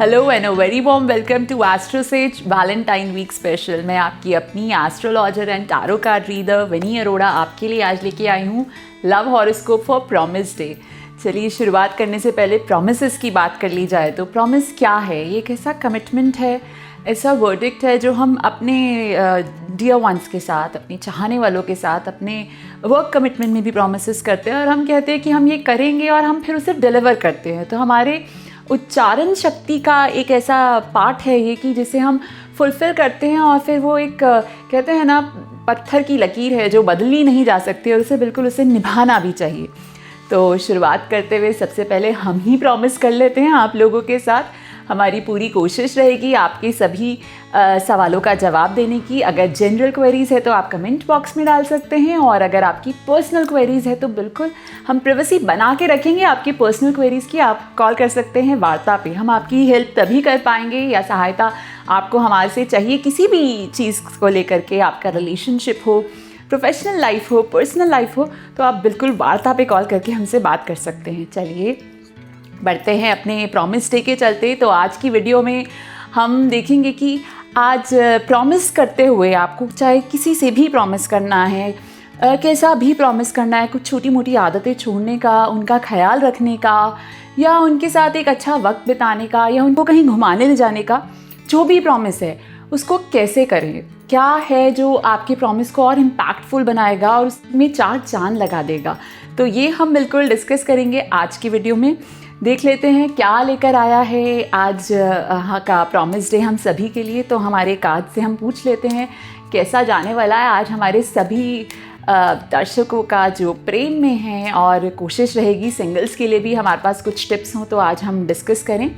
Hello and a very warm welcome to AstroSage Valentine week special. मैं आपकी अपनी astrologer and tarot card reader Vinni Arora आपके लिए आज लेके आई हूँ love horoscope for promise day. चलिए शुरुआत करने से पहले प्रॉमिसेस की बात कर ली जाए तो प्रॉमिस क्या है? ये एक ऐसा कमिटमेंट है, ऐसा वर्डिक्ट है जो हम अपने डियर वंस के साथ, अपने चाहने वालों के साथ, अपने वर्क कमिटमेंट में भी प्रॉमिसेस करते हैं और हम कहते हैं कि हम ये करेंगे और हम फिर उसे डिलीवर करते हैं। तो हमारे उच्चारण शक्ति का एक ऐसा पार्ट है ये कि जिसे हम फुलफ़िल करते हैं और फिर वो एक कहते हैं ना, पत्थर की लकीर है जो बदली नहीं जा सकती और उसे निभाना भी चाहिए। तो शुरुआत करते हुए सबसे पहले हम ही प्रॉमिस कर लेते हैं आप लोगों के साथ। हमारी पूरी कोशिश रहेगी आपके सभी सवालों का जवाब देने की। अगर जनरल क्वेरीज़ है तो आप कमेंट बॉक्स में डाल सकते हैं और अगर आपकी पर्सनल क्वेरीज़ है तो बिल्कुल हम प्राइवेसी बना के रखेंगे आपकी पर्सनल क्वेरीज़ की। आप कॉल कर सकते हैं वार्ता पे। हम आपकी हेल्प तभी कर पाएंगे या सहायता आपको हमारे से चाहिए किसी भी चीज़ को लेकर के, आपका रिलेशनशिप हो, प्रोफेशनल लाइफ हो, पर्सनल लाइफ हो, तो आप बिल्कुल वार्ता पे कॉल करके हमसे बात कर सकते हैं। चलिए बढ़ते हैं अपने प्रॉमिस डे के चलते। तो आज की वीडियो में हम देखेंगे कि आज प्रॉमिस करते हुए आपको चाहे किसी से भी प्रॉमिस करना है, कैसा भी प्रॉमिस करना है, कुछ छोटी मोटी आदतें छोड़ने का, उनका ख्याल रखने का, या उनके साथ एक अच्छा वक्त बिताने का, या उनको कहीं घुमाने ले जाने का, जो भी प्रॉमिस है उसको कैसे करें, क्या है जो आपके प्रॉमिस को और इम्पैक्टफुल बनाएगा और उसमें चार चांद लगा देगा। तो ये हम बिल्कुल डिस्कस करेंगे आज की वीडियो में। देख लेते हैं क्या लेकर आया है आज का प्रॉमिस डे हम सभी के लिए। तो हमारे कार्ड से हम पूछ लेते हैं कैसा जाने वाला है आज हमारे सभी दर्शकों का जो प्रेम में हैं, और कोशिश रहेगी सिंगल्स के लिए भी हमारे पास कुछ टिप्स हों तो आज हम डिस्कस करें।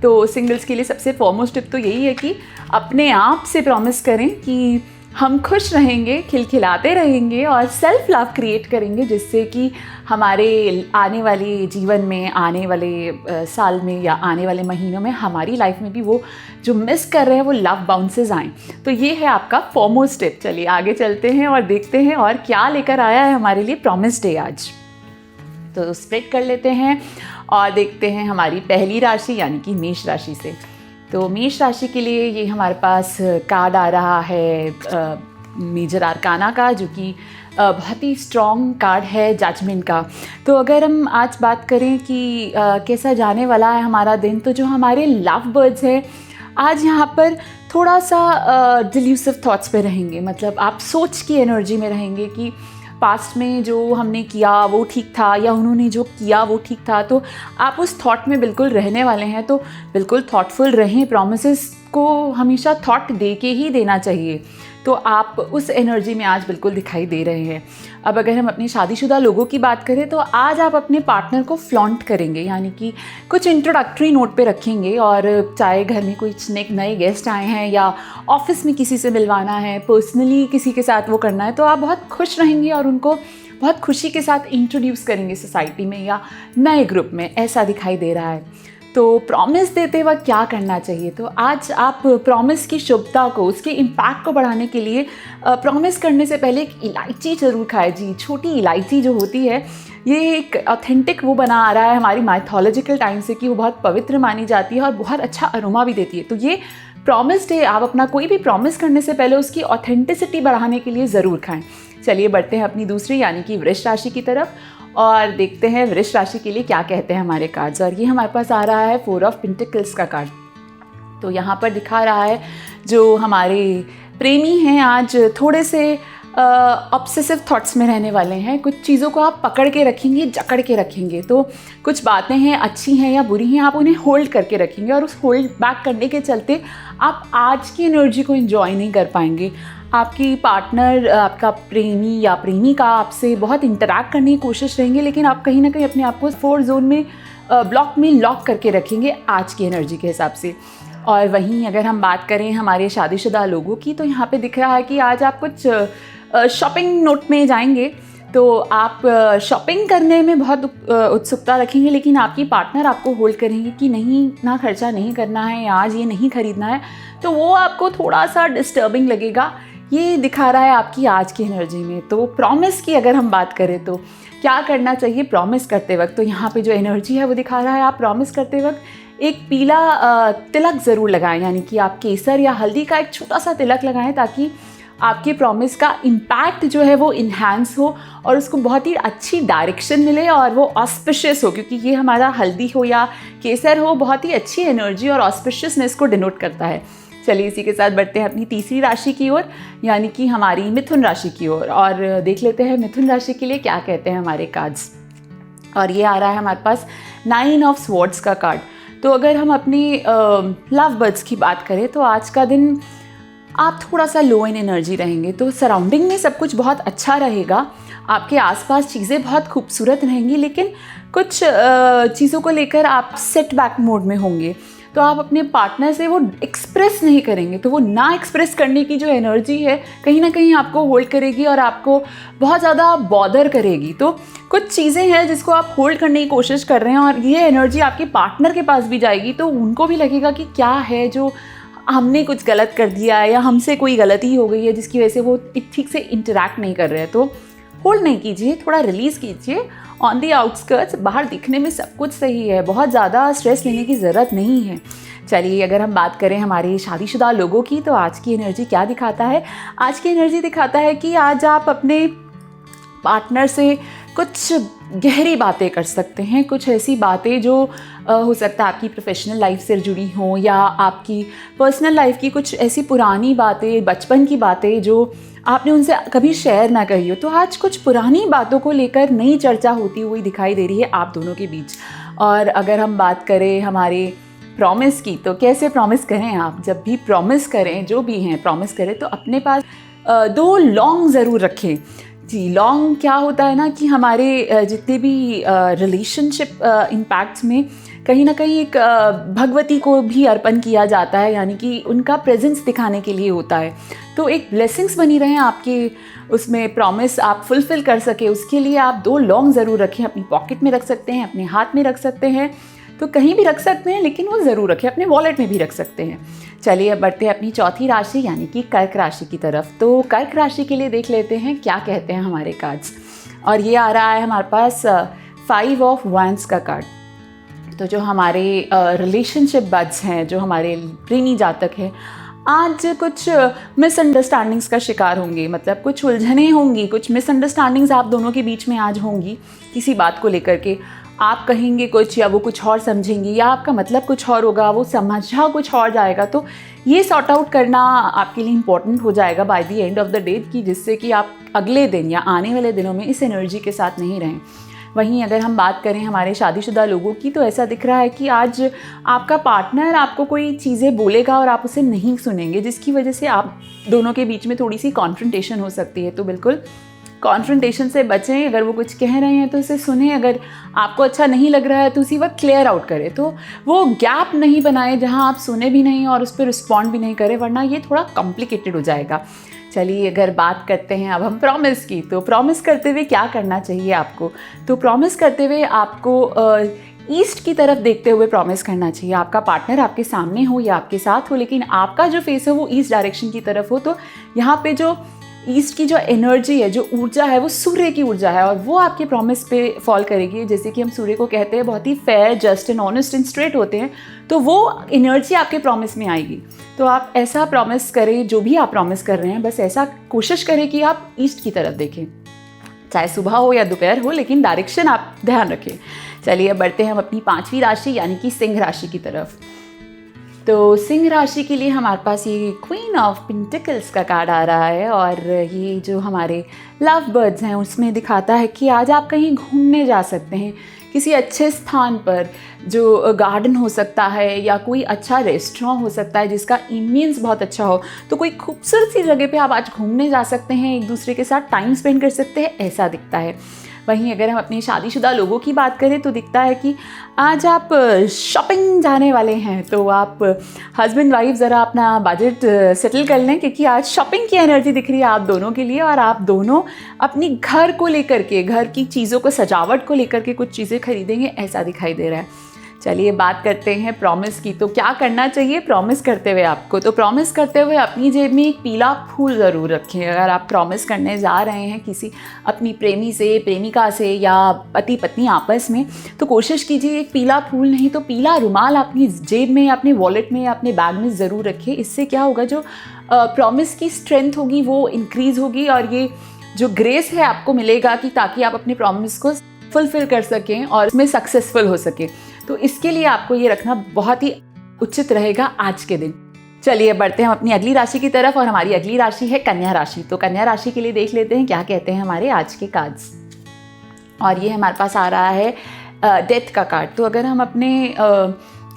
तो सिंगल्स के लिए सबसे फॉरमोस्ट टिप तो यही है कि अपने आप से प्रॉमिस करें कि हम खुश रहेंगे, खिलखिलाते रहेंगे और सेल्फ लव क्रिएट करेंगे, जिससे कि हमारे आने वाले जीवन में, आने वाले साल में या आने वाले महीनों में हमारी लाइफ में भी वो जो मिस कर रहे हैं वो लव बाउंसेस आएँ। तो ये है आपका फॉरमोस्ट टिप। चलिए आगे चलते हैं और देखते हैं और क्या लेकर आया है हमारे लिए प्रॉमिस डे आज। तो स्प्रेड कर लेते हैं और देखते हैं हमारी पहली राशि यानी कि मेष राशि से। तो मेष राशि के लिए ये हमारे पास कार्ड आ रहा है मेजर आर्काना का, जो कि बहुत ही स्ट्रॉन्ग कार्ड है जजमेंट का। तो अगर हम आज बात करें कि कैसा जाने वाला है हमारा दिन, तो जो हमारे लव बर्ड्स हैं आज यहाँ पर थोड़ा सा डिल्यूसिव थॉट्स पे रहेंगे। मतलब आप सोच की एनर्जी में रहेंगे कि पास्ट में जो हमने किया वो ठीक था या उन्होंने जो किया वो ठीक था, तो आप उस थॉट में बिल्कुल रहने वाले हैं। तो बिल्कुल थॉटफुल रहें, प्रॉमिसेस को हमेशा थॉट दे के ही देना चाहिए। तो आप उस एनर्जी में आज बिल्कुल दिखाई दे रहे हैं। अब अगर हम अपने शादीशुदा लोगों की बात करें तो आज आप अपने पार्टनर को फ्लॉन्ट करेंगे, यानी कि कुछ इंट्रोडक्टरी नोट पे रखेंगे। और चाहे घर में कोई नए गेस्ट आए हैं या ऑफिस में किसी से मिलवाना है, पर्सनली किसी के साथ वो करना है, तो आप बहुत खुश रहेंगे और उनको बहुत खुशी के साथ इंट्रोड्यूस करेंगे सोसाइटी में या नए ग्रुप में, ऐसा दिखाई दे रहा है। तो प्रॉमिस देते वक्त क्या करना चाहिए? तो आज आप प्रॉमिस की शुभता को, उसके इम्पैक्ट को बढ़ाने के लिए प्रॉमिस करने से पहले एक इलायची ज़रूर खाएं जी। छोटी इलायची जो होती है, ये एक ऑथेंटिक वो बना आ रहा है हमारी माइथोलॉजिकल टाइम से कि वो बहुत पवित्र मानी जाती है और बहुत अच्छा अरोमा भी देती है। तो ये प्रॉमिस डे आप अपना कोई भी प्रॉमिस करने से पहले उसकी ऑथेंटिसिटी बढ़ाने के लिए ज़रूर खाएँ। चलिए बढ़ते हैं अपनी दूसरी यानी कि वृष राशि की तरफ और देखते हैं वृष राशि के लिए क्या कहते हैं हमारे कार्ड्स। और ये हमारे पास आ रहा है 4 ऑफ पेंटिकल्स का कार्ड। तो यहाँ पर दिखा रहा है जो हमारे प्रेमी हैं आज थोड़े से ऑब्सेसिव थॉट्स में रहने वाले हैं। कुछ चीज़ों को आप पकड़ के रखेंगे, जकड़ के रखेंगे। तो कुछ बातें हैं, अच्छी हैं या बुरी हैं, आप उन्हें होल्ड करके रखेंगे और उस होल्ड बैक करने के चलते आप आज की एनर्जी को एंजॉय नहीं कर पाएंगे। आपकी पार्टनर, आपका प्रेमी या प्रेमिका आपसे बहुत इंटरैक्ट करने की कोशिश रहेंगे, लेकिन आप कहीं ना कहीं अपने आप को 4 जोन में ब्लॉक में लॉक करके रखेंगे आज की एनर्जी के हिसाब से। और वहीं अगर हम बात करें हमारे शादीशुदा लोगों की, तो यहाँ पे दिख रहा है कि आज आप कुछ शॉपिंग नोट में जाएंगे। तो आप शॉपिंग करने में बहुत उत्सुकता रखेंगे, लेकिन आपकी पार्टनर आपको होल्ड करेंगे कि नहीं, इतना खर्चा नहीं करना है या आज ये नहीं खरीदना है। तो वो आपको थोड़ा सा डिस्टर्बिंग लगेगा। ये दिखा रहा है आपकी आज की एनर्जी में। तो प्रॉमिस की अगर हम बात करें तो क्या करना चाहिए प्रॉमिस करते वक्त, तो यहाँ पे जो एनर्जी है वो दिखा रहा है आप प्रॉमिस करते वक्त एक पीला तिलक ज़रूर लगाएं, यानी कि आप केसर या हल्दी का एक छोटा सा तिलक लगाएं ताकि आपके प्रॉमिस का इम्पैक्ट जो है वो इन्हांस हो और उसको बहुत ही अच्छी डायरेक्शन मिले और वो ऑस्पिशियस हो, क्योंकि ये हमारा हल्दी हो या केसर हो बहुत ही अच्छी एनर्जी और ऑस्पिशियसनेस को डिनोट करता है। चलिए इसी के साथ बढ़ते हैं अपनी तीसरी राशि की ओर, यानी कि हमारी मिथुन राशि की ओर, और देख लेते हैं मिथुन राशि के लिए क्या कहते हैं हमारे कार्ड्स। और ये आ रहा है हमारे पास 9 ऑफ स्वॉर्ड्स का कार्ड। तो अगर हम अपने लव बर्ड्स की बात करें तो आज का दिन आप थोड़ा सा लो इन एनर्जी रहेंगे, तो सराउंडिंग में सब कुछ बहुत अच्छा रहेगा, आपके आसपास चीज़ें बहुत खूबसूरत रहेंगी, लेकिन कुछ चीज़ों को लेकर आप सेट बैक मोड में होंगे, तो आप अपने पार्टनर से वो एक्सप्रेस नहीं करेंगे, तो वो ना एक्सप्रेस करने की जो एनर्जी है कहीं ना कहीं आपको होल्ड करेगी और आपको बहुत ज़्यादा बॉदर करेगी। तो कुछ चीज़ें हैं जिसको आप होल्ड करने की कोशिश कर रहे हैं और ये एनर्जी आपके पार्टनर के पास भी जाएगी, तो उनको भी लगेगा कि क्या है जो हमने कुछ गलत कर दिया है या हमसे कोई गलती हो गई है जिसकी वजह से वो ठीक से इंटरैक्ट नहीं कर रहे हैं। तो होल्ड नहीं कीजिए, थोड़ा रिलीज़ कीजिए। ऑन दी आउटस्कर्ट्स बाहर दिखने में सब कुछ सही है, बहुत ज़्यादा स्ट्रेस लेने की ज़रूरत नहीं है। चलिए अगर हम बात करें हमारे शादीशुदा लोगों की, तो आज की एनर्जी क्या दिखाता है? आज की एनर्जी दिखाता है कि आज आप अपने पार्टनर से कुछ गहरी बातें कर सकते हैं, कुछ ऐसी बातें जो हो सकता है आपकी प्रोफेशनल लाइफ से जुड़ी हों या आपकी पर्सनल लाइफ की कुछ ऐसी पुरानी बातें, बचपन की बातें जो आपने उनसे कभी शेयर ना करी हो। तो आज कुछ पुरानी बातों को लेकर नई चर्चा होती हुई दिखाई दे रही है आप दोनों के बीच। और अगर हम बात करें हमारे प्रॉमिस की, तो कैसे प्रॉमिस करें? आप जब भी प्रॉमिस करें, जो भी हैं प्रॉमिस करें, तो अपने पास 2 लॉन्ग ज़रूर रखें। जी, लॉन्ग क्या होता है ना कि हमारे जितने भी रिलेशनशिप इम्पैक्ट्स में कहीं ना कहीं एक भगवती को भी अर्पण किया जाता है, यानी कि उनका प्रेजेंस दिखाने के लिए होता है। तो एक ब्लेसिंग्स बनी रहें आपके उसमें, प्रॉमिस आप फुलफ़िल कर सके, उसके लिए आप 2 लॉन्ग ज़रूर रखें। अपनी पॉकेट में रख सकते हैं, अपने हाथ में रख सकते हैं, तो कहीं भी रख सकते हैं, लेकिन वो ज़रूर रखें, अपने वॉलेट में भी रख सकते हैं। चलिए अब बढ़ते हैं अपनी चौथी राशि यानी कि कर्क राशि की तरफ। तो कर्क राशि के लिए देख लेते हैं क्या कहते हैं हमारे कार्ड्स। और ये आ रहा है हमारे पास 5 ऑफ wands का कार्ड। तो जो हमारे रिलेशनशिप बड्स हैं, जो हमारे प्रेमी जातक हैं, आज कुछ मिसअंडरस्टैंडिंग्स का शिकार होंगे, मतलब कुछ उलझनें होंगी, कुछ मिसअंडरस्टैंडिंग्स आप दोनों के बीच में आज होंगी किसी बात को लेकर के। आप कहेंगे कुछ या वो कुछ और समझेंगी, या आपका मतलब कुछ और होगा, वो समझा कुछ और जाएगा। तो ये सॉर्ट आउट करना आपके लिए इम्पॉर्टेंट हो जाएगा by the end of the day, कि जिससे कि आप अगले दिन या आने वाले दिनों में इस एनर्जी के साथ नहीं रहें। वहीं अगर हम बात करें हमारे शादीशुदा लोगों की, तो ऐसा दिख रहा है कि आज आपका पार्टनर आपको कोई चीज़ें बोलेगा और आप उसे नहीं सुनेंगे, जिसकी वजह से आप दोनों के बीच में थोड़ी सी कॉन्फ्रंटेशन हो सकती है। तो बिल्कुल कॉन्फ्रंटेशन से बचें। अगर वो कुछ कह रहे हैं तो उसे सुने, अगर आपको अच्छा नहीं लग रहा है तो उसी वक्त क्लियर आउट करें। तो वो गैप नहीं बनाए जहाँ आप सुने भी नहीं और उस पर रिस्पॉन्ड भी नहीं करें, वरना ये थोड़ा कॉम्प्लिकेटेड हो जाएगा। चलिए अगर बात करते हैं अब हम प्रॉमिस की, तो प्रॉमिस करते हुए क्या करना चाहिए आपको? तो प्रॉमिस करते हुए आपको ईस्ट की तरफ देखते हुए प्रॉमिस करना चाहिए। आपका पार्टनर आपके सामने हो या आपके साथ हो, लेकिन आपका जो फेस है वो ईस्ट डायरेक्शन की तरफ हो। तो यहाँ पे जो ईस्ट की जो एनर्जी है, जो ऊर्जा है, वो सूर्य की ऊर्जा है और वो आपके प्रॉमिस पे फॉल करेगी। जैसे कि हम सूर्य को कहते हैं बहुत ही fair, just and honest and straight होते हैं, तो वो एनर्जी आपके प्रॉमिस में आएगी। तो आप ऐसा प्रॉमिस करें, जो भी आप प्रॉमिस कर रहे हैं, बस ऐसा कोशिश करें कि आप ईस्ट की तरफ देखें, चाहे सुबह हो या दोपहर हो, लेकिन डायरेक्शन आप ध्यान रखें। चलिए अब बढ़ते हैं हम अपनी 5वीं राशि यानी कि सिंह राशि की तरफ। तो सिंह राशि के लिए हमारे पास ये क्वीन ऑफ पेंटिकल्स का कार्ड आ रहा है और ये जो हमारे लव बर्ड्स हैं उसमें दिखाता है कि आज आप कहीं घूमने जा सकते हैं, किसी अच्छे स्थान पर, जो गार्डन हो सकता है या कोई अच्छा रेस्टोरेंट हो सकता है जिसका एम्बियंस बहुत अच्छा हो। तो कोई खूबसूरत सी जगह पे आप आज घूमने जा सकते हैं, एक दूसरे के साथ टाइम स्पेंड कर सकते हैं, ऐसा दिखता है। वहीं अगर हम अपने शादीशुदा लोगों की बात करें तो दिखता है कि आज आप शॉपिंग जाने वाले हैं, तो आप हस्बैंड वाइफ ज़रा अपना बजट सेटल कर लें, क्योंकि आज शॉपिंग की एनर्जी दिख रही है आप दोनों के लिए और आप दोनों अपनी घर को लेकर के, घर की चीज़ों को, सजावट को लेकर के कुछ चीज़ें खरीदेंगे, ऐसा दिखाई दे रहा है। चलिए बात करते हैं प्रॉमिस की। तो क्या करना चाहिए प्रॉमिस करते हुए आपको? तो प्रॉमिस करते हुए अपनी जेब में एक पीला फूल ज़रूर रखें। अगर आप प्रॉमिस करने जा रहे हैं किसी अपनी प्रेमी से, प्रेमिका से या पति पत्नी आपस में, तो कोशिश कीजिए एक पीला फूल नहीं तो पीला रुमाल अपनी जेब में, अपने वॉलेट में या अपने बैग में ज़रूर रखिए। इससे क्या होगा, जो प्रॉमिस की स्ट्रेंथ होगी वो इंक्रीज़ होगी और ये जो ग्रेस है आपको मिलेगा कि ताकि आप अपने प्रॉमिस को फुलफ़िल कर सकें और उसमें सक्सेसफुल हो सके। तो इसके लिए आपको ये रखना बहुत ही उचित रहेगा आज के दिन। चलिए बढ़ते हैं हम अपनी अगली राशि की तरफ और हमारी अगली राशि है कन्या राशि। तो कन्या राशि के लिए देख लेते हैं क्या कहते हैं हमारे आज के कार्ड्स। और ये हमारे पास आ रहा है डेथ का कार्ड। तो अगर हम अपने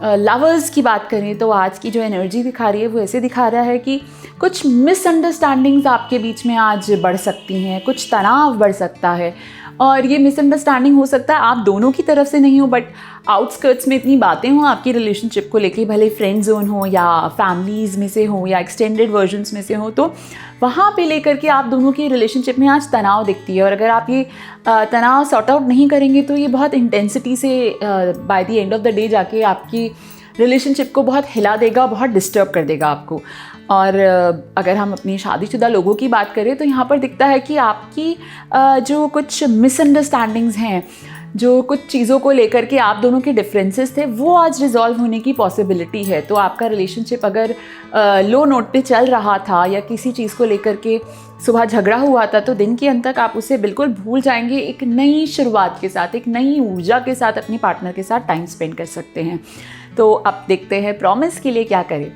लवर्स की बात करें तो आज की जो एनर्जी दिखा रही है वो ऐसे दिखा रहा है कि कुछ मिसअंडरस्टैंडिंग्स आपके बीच में आज बढ़ सकती हैं, कुछ तनाव बढ़ सकता है। और ये मिसअंडरस्टैंडिंग हो सकता है आप दोनों की तरफ से नहीं हो, बट आउटस्कर्ट्स में इतनी बातें हों आपकी रिलेशनशिप को लेके, भले फ्रेंड जोन हो या फैमिलीज़ में से हो या एक्सटेंडेड वर्जन्स में से हो, तो वहाँ पे लेकर के आप दोनों की रिलेशनशिप में आज तनाव दिखती है। और अगर आप ये तनाव सॉर्ट आउट नहीं करेंगे तो ये बहुत इंटेंसिटी से by the end of the day जाके आपकी रिलेशनशिप को बहुत हिला देगा, बहुत डिस्टर्ब कर देगा आपको। और अगर हम अपनी शादीशुदा लोगों की बात करें तो यहाँ पर दिखता है कि आपकी जो कुछ मिसअंडरस्टैंडिंग्स हैं, जो कुछ चीज़ों को लेकर के आप दोनों के डिफरेंसेस थे, वो आज रिजॉल्व होने की पॉसिबिलिटी है। तो आपका रिलेशनशिप अगर लो नोट पे चल रहा था या किसी चीज़ को लेकर के सुबह झगड़ा हुआ था, तो दिन के अंत तक आप उसे बिल्कुल भूल जाएंगे। एक नई शुरुआत के साथ, एक नई ऊर्जा के साथ अपनी पार्टनर के साथ टाइम स्पेंड कर सकते हैं। तो अब देखते हैं प्रॉमिस के लिए क्या करें।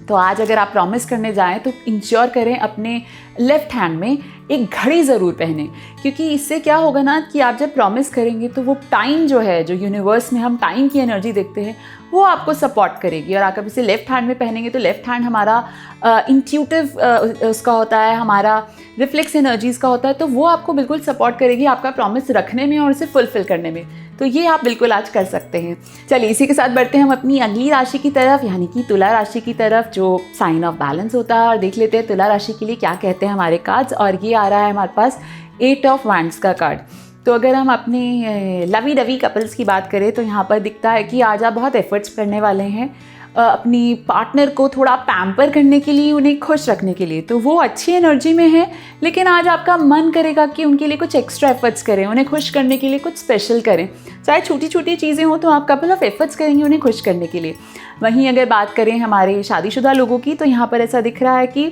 तो आज अगर आप प्रॉमिस करने जाएं तो इंश्योर करें अपने लेफ़्ट हैंड में एक घड़ी ज़रूर पहने, क्योंकि इससे क्या होगा ना कि आप जब प्रॉमिस करेंगे तो वो टाइम जो है, जो यूनिवर्स में हम टाइम की एनर्जी देखते हैं, वो आपको सपोर्ट करेगी। और अगर इसे लेफ़्ट हैंड में पहनेंगे तो लेफ़्ट हैंड हमारा इंट्यूटिव उसका होता है, हमारा रिफ्लेक्स एनर्जीज़ का होता है, तो वो आपको बिल्कुल सपोर्ट करेगी आपका प्रॉमिस रखने में और उसे फुलफ़िल करने में। तो ये आप बिल्कुल आज कर सकते हैं। चलिए इसी के साथ बढ़ते हैं हम अपनी अगली राशि की तरफ, यानी कि तुला राशि की तरफ, जो साइन ऑफ बैलेंस होता है। और देख लेते हैं तुला राशि के लिए क्या कहते हैं हमारे कार्ड्स। और ये आ रहा है हमारे पास 8 ऑफ वैंड्स का कार्ड। तो अगर हम अपने लवी डवी कपल्स की बात करें तो यहाँ पर दिखता है कि आज आप बहुत एफर्ट्स करने वाले हैं अपनी पार्टनर को थोड़ा पैम्पर करने के लिए, उन्हें खुश रखने के लिए। तो वो अच्छी एनर्जी में है, लेकिन आज आपका मन करेगा कि उनके लिए कुछ एक्स्ट्रा एफर्ट्स करें, उन्हें खुश करने के लिए कुछ स्पेशल करें। चाहे छोटी छोटी चीज़ें हों तो आप कपल ऑफ एफर्ट्स करेंगे उन्हें खुश करने के लिए। वहीं अगर बात करें हमारे शादीशुदा लोगों की तो यहाँ पर ऐसा दिख रहा है कि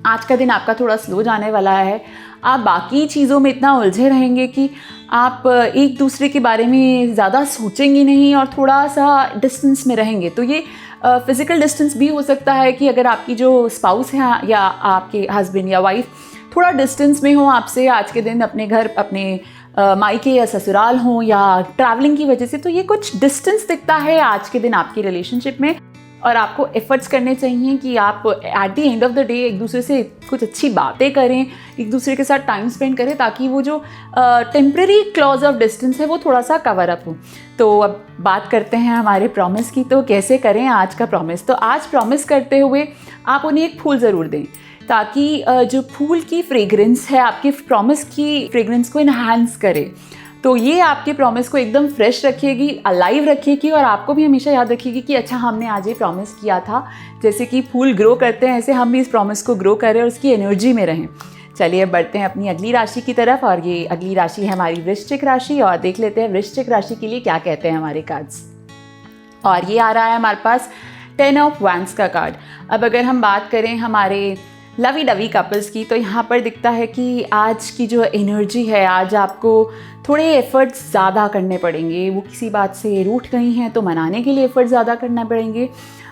आज का दिन आपका थोड़ा स्लो जाने वाला है। आप बाकी चीज़ों में इतना उलझे रहेंगे कि आप एक दूसरे के बारे में ज़्यादा सोचेंगे नहीं और थोड़ा सा डिस्टेंस में रहेंगे। तो ये फिज़िकल डिस्टेंस भी हो सकता है कि अगर आपकी जो स्पाउस है या आपके हस्बैंड या वाइफ थोड़ा डिस्टेंस में हो आपसे आज के दिन, अपने घर, अपने मायके या ससुराल हों या ट्रैवलिंग की वजह से, तो ये कुछ डिस्टेंस दिखता है आज के दिन आपकी रिलेशनशिप में। और आपको एफर्ट्स करने चाहिए कि आप at the end of the day एक दूसरे से कुछ अच्छी बातें करें, एक दूसरे के साथ टाइम स्पेंड करें, ताकि वो जो टेम्प्रेरी क्लॉज ऑफ डिस्टेंस है वो थोड़ा सा कवर अप हो। तो अब बात करते हैं हमारे प्रॉमिस की। तो कैसे करें आज का प्रॉमिस? तो आज प्रॉमिस करते हुए आप उन्हें एक फूल ज़रूर दें, ताकि जो फूल की फ्रेग्रेंस है आपके प्रॉमिस की फ्रेग्रेंस को इन्हांस करे। तो ये आपके प्रॉमिस को एकदम फ्रेश रखेगी, अलाइव रखेगी और आपको भी हमेशा याद रखेगी कि अच्छा हमने आज ये प्रॉमिस किया था। जैसे कि फूल ग्रो करते हैं ऐसे हम भी इस प्रॉमिस को ग्रो करें और उसकी एनर्जी में रहें। चलिए बढ़ते हैं अपनी अगली राशि की तरफ। और ये अगली राशि है हमारी वृश्चिक राशि। और देख लेते हैं वृश्चिक राशि के लिए क्या कहते हैं हमारे कार्ड्स। और ये आ रहा है हमारे पास 10 ऑफ वैंड्स का कार्ड। अब अगर हम बात करें हमारे लवी डवी कपल्स की तो यहाँ पर दिखता है कि आज की जो एनर्जी है, आज आपको थोड़े एफर्ट्स ज़्यादा करने पड़ेंगे। वो किसी बात से रूठ गई हैं तो मनाने के लिए एफर्ट्स ज़्यादा करना पड़ेंगे।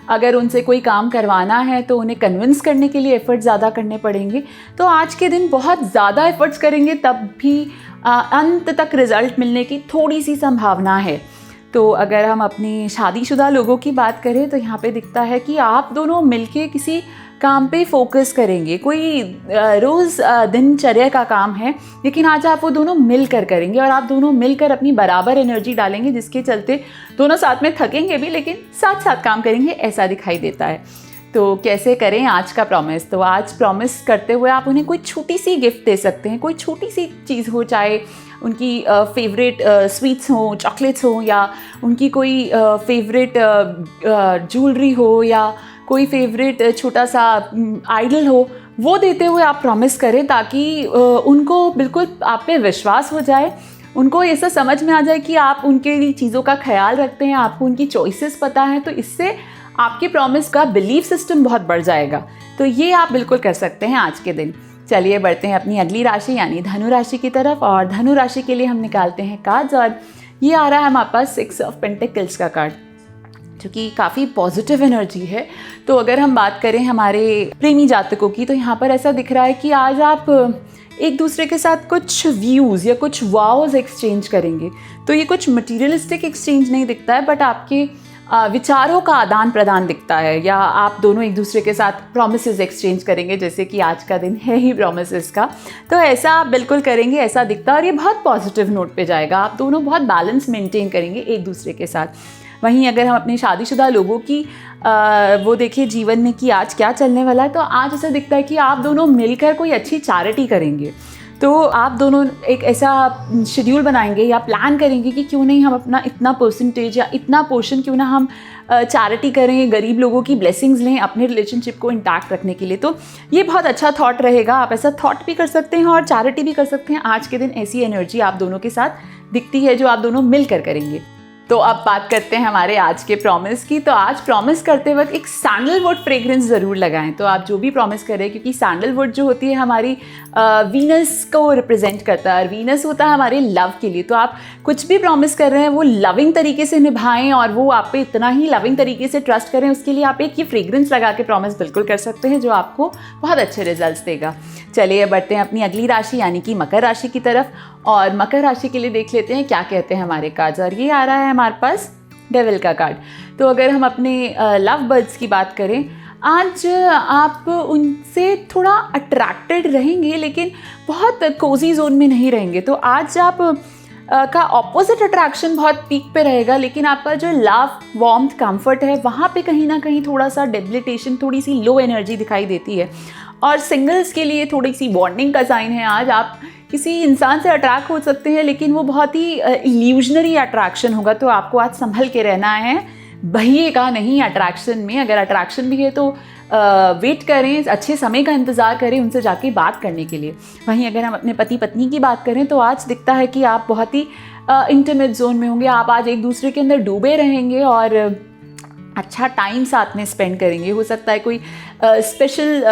अगर उनसे कोई काम करवाना है तो उन्हें कन्विंस करने के लिए एफर्ट्स ज़्यादा करने पड़ेंगे। तो आज के दिन बहुत ज़्यादा एफर्ट्स करेंगे तब भी अंत तक रिज़ल्ट मिलने की थोड़ी सी संभावना है। तो अगर हम अपनी शादीशुदा लोगों की बात करें तो यहाँ पे दिखता है कि आप दोनों मिलके किसी काम पे फोकस करेंगे। कोई रोज़ दिनचर्या का काम है, लेकिन आज आप वो दोनों मिलकर करेंगे और आप दोनों मिलकर अपनी बराबर एनर्जी डालेंगे, जिसके चलते दोनों साथ में थकेंगे भी लेकिन साथ साथ काम करेंगे, ऐसा दिखाई देता है। तो कैसे करें आज का प्रॉमिस? तो आज प्रॉमिस करते हुए आप उन्हें कोई छोटी सी गिफ्ट दे सकते हैं, कोई छोटी सी चीज़ हो, चाहे उनकी फेवरेट स्वीट्स हो, चॉकलेट्स हो, या उनकी कोई फेवरेट ज्वेलरी हो, या कोई फेवरेट छोटा सा आइडल हो, वो देते हुए आप प्रॉमिस करें ताकि उनको बिल्कुल आप पे विश्वास हो जाए, उनको ऐसा समझ में आ जाए कि आप उनके चीज़ों का ख्याल रखते हैं, आपको उनकी चॉइसेस पता है। तो इससे आपके प्रॉमिस का बिलीफ सिस्टम बहुत बढ़ जाएगा। तो ये आप बिल्कुल कर सकते हैं आज के दिन। चलिए बढ़ते हैं अपनी अगली राशि यानी धनु राशि की तरफ, और धनु राशि के लिए हम निकालते हैं कार्ड्स, और ये आ रहा है हमारे पास 6 ऑफ पेंटिकल्स का कार्ड, जो कि काफ़ी पॉजिटिव एनर्जी है। तो अगर हम बात करें हमारे प्रेमी जातकों की, तो यहाँ पर ऐसा दिख रहा है कि आज आप एक दूसरे के साथ कुछ व्यूज़ या कुछ वाउज एक्सचेंज करेंगे। तो ये कुछ मटीरियलिस्टिक एक्सचेंज नहीं दिखता है, बट आपके विचारों का आदान प्रदान दिखता है, या आप दोनों एक दूसरे के साथ प्रॉमिसेस एक्सचेंज करेंगे, जैसे कि आज का दिन है ही प्रॉमिसेस का। तो ऐसा आप बिल्कुल करेंगे, ऐसा दिखता है, और ये बहुत पॉजिटिव नोट पे जाएगा। आप दोनों बहुत बैलेंस मेंटेन करेंगे एक दूसरे के साथ। वहीं अगर हम अपने शादीशुदा लोगों की वो देखिए जीवन में कि आज क्या चलने वाला है, तो आज ऐसा दिखता है कि आप दोनों मिलकर कोई अच्छी चैरिटी करेंगे। तो आप दोनों एक ऐसा शेड्यूल बनाएंगे या प्लान करेंगे कि क्यों नहीं हम अपना इतना परसेंटेज या इतना पोर्शन क्यों ना हम चैरिटी करें, गरीब लोगों की ब्लेसिंग्स लें अपने रिलेशनशिप को इंटैक्ट रखने के लिए। तो ये बहुत अच्छा थॉट रहेगा। आप ऐसा थॉट भी कर सकते हैं और चैरिटी भी कर सकते हैं। आज के दिन ऐसी एनर्जी आप दोनों के साथ दिखती है जो आप दोनों मिलकर करेंगे। तो अब बात करते हैं हमारे आज के प्रॉमिस की। तो आज प्रॉमिस करते वक्त एक सैंडलवुड फ्रेग्रेंस ज़रूर लगाएं। तो आप जो भी प्रॉमिस करें, क्योंकि सैंडलवुड जो होती है हमारी वीनस को रिप्रेजेंट करता है, और वीनस होता है हमारे लव के लिए। तो आप कुछ भी प्रॉमिस कर रहे हैं वो लविंग तरीके से निभाएं, और वो आप पे इतना ही लविंग तरीके से ट्रस्ट करें। उसके लिए आप एक ये फ्रेग्रेंस लगा के प्रॉमिस बिल्कुल कर सकते हैं, जो आपको बहुत अच्छे रिजल्ट्स देगा। चलिए बढ़ते हैं अपनी अगली राशि यानी कि मकर राशि की तरफ, और मकर राशि के लिए देख लेते हैं क्या कहते हैं हमारे कार्ड्स। और ये आ रहा है हमारे पास डेविल का कार्ड। तो अगर हम अपने लव बर्ड्स की बात करें, आज आप उनसे थोड़ा अट्रैक्टेड रहेंगे, लेकिन बहुत कोजी जोन में नहीं रहेंगे। तो आज आप का ऑपोजिट अट्रैक्शन बहुत पीक पे रहेगा, लेकिन आपका जो लव, वार्मथ, कंफर्ट है, वहाँ पे कहीं ना कहीं थोड़ा सा डेबिलिटेशन, थोड़ी सी लो एनर्जी दिखाई देती है। और सिंगल्स के लिए थोड़ी सी वार्निंग का साइन है। आज आप किसी इंसान से अट्रैक्ट हो सकते हैं, लेकिन वो बहुत ही इल्यूजनरी अट्रैक्शन होगा। तो आपको आज संभल के रहना है, बहिएगा नहीं अट्रैक्शन में। अगर अट्रैक्शन भी है तो वेट करें, अच्छे समय का इंतज़ार करें उनसे जाके बात करने के लिए। वहीं अगर हम अपने पति पत्नी की बात करें, तो आज दिखता है कि आप बहुत ही इंटीमेट जोन में होंगे। आप आज एक दूसरे के अंदर डूबे रहेंगे और अच्छा टाइम साथ में स्पेंड करेंगे। हो सकता है कोई स्पेशल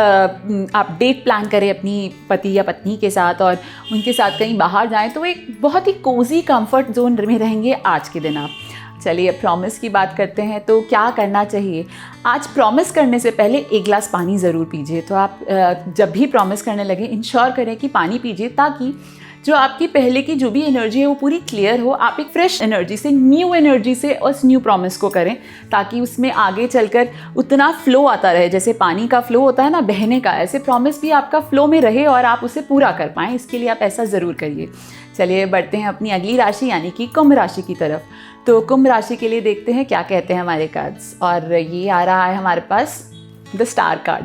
आप डेट प्लान करें अपनी पति या पत्नी के साथ, और उनके साथ कहीं बाहर जाएं, तो एक बहुत ही कोजी कंफर्ट जोन में रहेंगे आज के दिन आप। चलिए प्रॉमिस की बात करते हैं। तो क्या करना चाहिए? आज प्रॉमिस करने से पहले एक गिलास पानी ज़रूर पीजिए। तो आप जब भी प्रॉमिस करने लगे, इंश्योर करें कि पानी पीजिए, ताकि जो आपकी पहले की जो भी एनर्जी है वो पूरी क्लियर हो। आप एक फ्रेश एनर्जी से, न्यू एनर्जी से उस न्यू प्रॉमिस को करें, ताकि उसमें आगे चलकर उतना फ्लो आता रहे। जैसे पानी का फ्लो होता है ना बहने का, ऐसे प्रॉमिस भी आपका फ्लो में रहे और आप उसे पूरा कर पाएँ। इसके लिए आप ऐसा ज़रूर करिए। चलिए बढ़ते हैं अपनी अगली राशि यानी कि कुंभ राशि की तरफ। तो कुंभ राशि के लिए देखते हैं क्या कहते हैं हमारे कार्ड्स। और ये आ रहा है हमारे पास द स्टार कार्ड।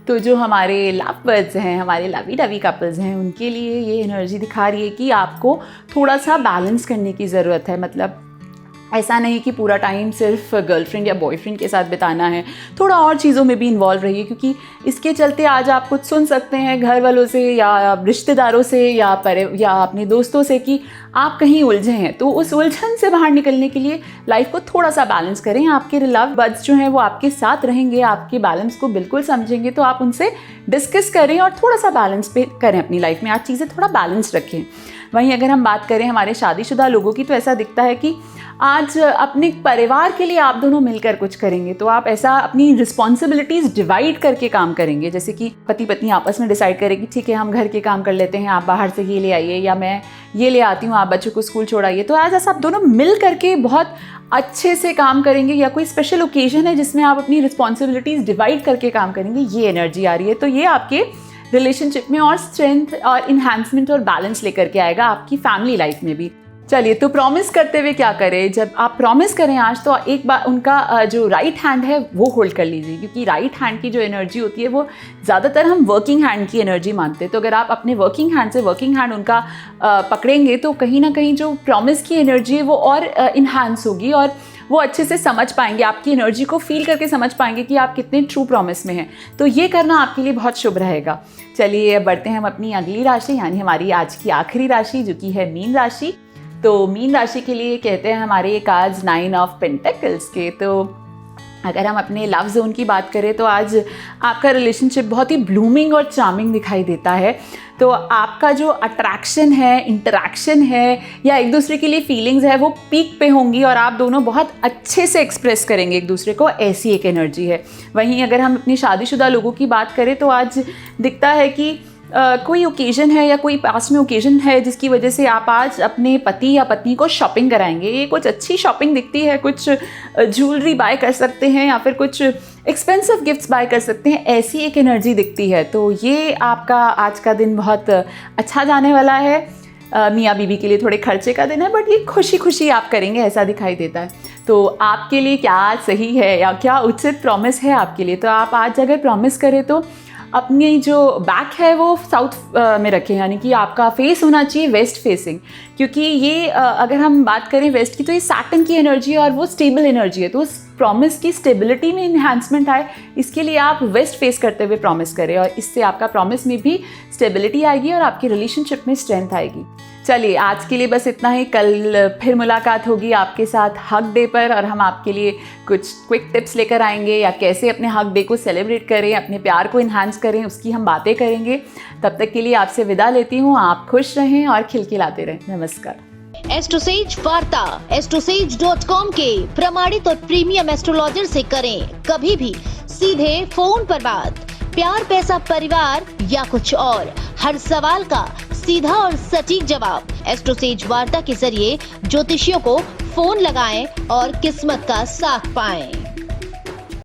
तो जो हमारे लव बर्ड्स हैं, हमारे लवी डवी कपल्स हैं, उनके लिए ये एनर्जी दिखा रही है कि आपको थोड़ा सा बैलेंस करने की ज़रूरत है। मतलब ऐसा नहीं कि पूरा टाइम सिर्फ गर्लफ्रेंड या बॉयफ्रेंड के साथ बिताना है, थोड़ा और चीज़ों में भी इन्वॉल्व रहिए, क्योंकि इसके चलते आज आप कुछ सुन सकते हैं घर वालों से या रिश्तेदारों से या अपने दोस्तों से कि आप कहीं उलझे हैं। तो उस उलझन से बाहर निकलने के लिए लाइफ को थोड़ा सा बैलेंस करें। आपके लव बर्ड्स जो हैं वो आपके साथ रहेंगे, आपके बैलेंस को बिल्कुल समझेंगे। तो आप उनसे डिस्कस करें और थोड़ा सा बैलेंस पे करें अपनी लाइफ में। आज चीज़ें थोड़ा बैलेंस रखें। वहीं अगर हम बात करें हमारे शादीशुदा लोगों की, तो ऐसा दिखता है कि आज अपने परिवार के लिए आप दोनों मिलकर कुछ करेंगे। तो आप ऐसा अपनी रिस्पॉन्सिबिलिटीज़ डिवाइड करके काम करेंगे। जैसे कि पति पत्नी आपस में डिसाइड करें कि ठीक है हम घर के काम कर लेते हैं, आप बाहर से ये ले आइए या मैं ये ले आती हूँ, आप बच्चों को स्कूल छोड़ाइए। तो आज ऐसा आप दोनों मिल करके बहुत अच्छे से काम करेंगे। या कोई स्पेशल ओकेजन है जिसमें आप अपनी रिस्पॉन्सिबिलिटीज़ डिवाइड करके काम करेंगे, ये एनर्जी आ रही है। तो ये आपके रिलेशनशिप में और स्ट्रेंथ और इन्हांसमेंट और बैलेंस लेकर के आएगा आपकी फैमिली लाइफ में भी। चलिए, तो प्रॉमिस करते हुए क्या करें? जब आप प्रॉमिस करें आज, तो एक बार उनका जो राइट हैंड है वो होल्ड कर लीजिए, क्योंकि राइट हैंड की जो एनर्जी होती है वो ज़्यादातर हम वर्किंग हैंड की एनर्जी मानते हैं। तो अगर आप अपने वर्किंग हैंड से वर्किंग हैंड उनका पकड़ेंगे तो कहीं ना कहीं जो प्रॉमिस की एनर्जी है वो और इन्हांस होगी, और वो अच्छे से समझ पाएंगे, आपकी एनर्जी को फील करके समझ पाएंगे कि आप कितने ट्रू प्रॉमिस में हैं। तो ये करना आपके लिए बहुत शुभ रहेगा। चलिए, बढ़ते हैं हम अपनी अगली राशि, यानी हमारी आज की आखिरी राशि, जो कि है मीन राशि। तो मीन राशि के लिए कहते हैं हमारे कार्ड्स 9 ऑफ पेंटिकल्स के। तो अगर हम अपने लव जोन की बात करें तो आज आपका रिलेशनशिप बहुत ही ब्लूमिंग और चार्मिंग दिखाई देता है। तो आपका जो अट्रैक्शन है, इंटरेक्शन है, या एक दूसरे के लिए फीलिंग्स है, वो पीक पे होंगी और आप दोनों बहुत अच्छे से एक्सप्रेस करेंगे एक दूसरे को, ऐसी एक एनर्जी है। वहीं अगर हम अपनी शादीशुदा लोगों की बात करें तो आज दिखता है कि कोई ओकेज़न है या कोई पास में ओकेज़न है जिसकी वजह से आप आज अपने पति या पत्नी को शॉपिंग कराएंगे। ये कुछ अच्छी शॉपिंग दिखती है, कुछ ज्वेलरी बाय कर सकते हैं या फिर कुछ एक्सपेंसिव गिफ्ट्स बाय कर सकते हैं, ऐसी एक एनर्जी दिखती है। तो ये आपका आज का दिन बहुत अच्छा जाने वाला है। मियाँ बीवी के लिए थोड़े खर्चे का दिन है, बट ये खुशी खुशी आप करेंगे, ऐसा दिखाई देता है। तो आपके लिए क्या सही है या क्या उचित प्रॉमिस है आपके लिए? तो आप आज अगर प्रॉमिस करें तो अपनी जो बैक है वो साउथ में रखें, यानी कि आपका फेस होना चाहिए वेस्ट फेसिंग, क्योंकि ये अगर हम बात करें वेस्ट की तो ये सैटर्न की एनर्जी है और वो स्टेबल एनर्जी है। तो उस प्रॉमिस की स्टेबिलिटी में इन्हांसमेंट आए, इसके लिए आप वेस्ट फेस करते हुए प्रॉमिस करें, और इससे आपका प्रॉमिस में भी स्टेबिलिटी आएगी और आपकी रिलेशनशिप में स्ट्रेंथ आएगी। चलिए, आज के लिए बस इतना ही। कल फिर मुलाकात होगी आपके साथ हग डे पर, और हम आपके लिए कुछ क्विक टिप्स लेकर आएंगे, या कैसे अपने हग डे को सेलिब्रेट करें, अपने प्यार को इन्हांस करें, उसकी हम बातें करेंगे। तब तक के लिए आपसे विदा लेती हूँ। आप खुश रहें और खिलखिलाते रहें। नमस्कार। एस्ट्रोसेज वार्ता astrosage.com के प्रमाणित और प्रीमियम एस्ट्रोलॉजर से करें कभी भी सीधे फोन पर बात। प्यार, पैसा, परिवार या कुछ और, हर सवाल का सीधा और सटीक जवाब। एस्ट्रोसेज वार्ता के जरिए ज्योतिषियों को फोन लगाएं और किस्मत का साथ पाएं।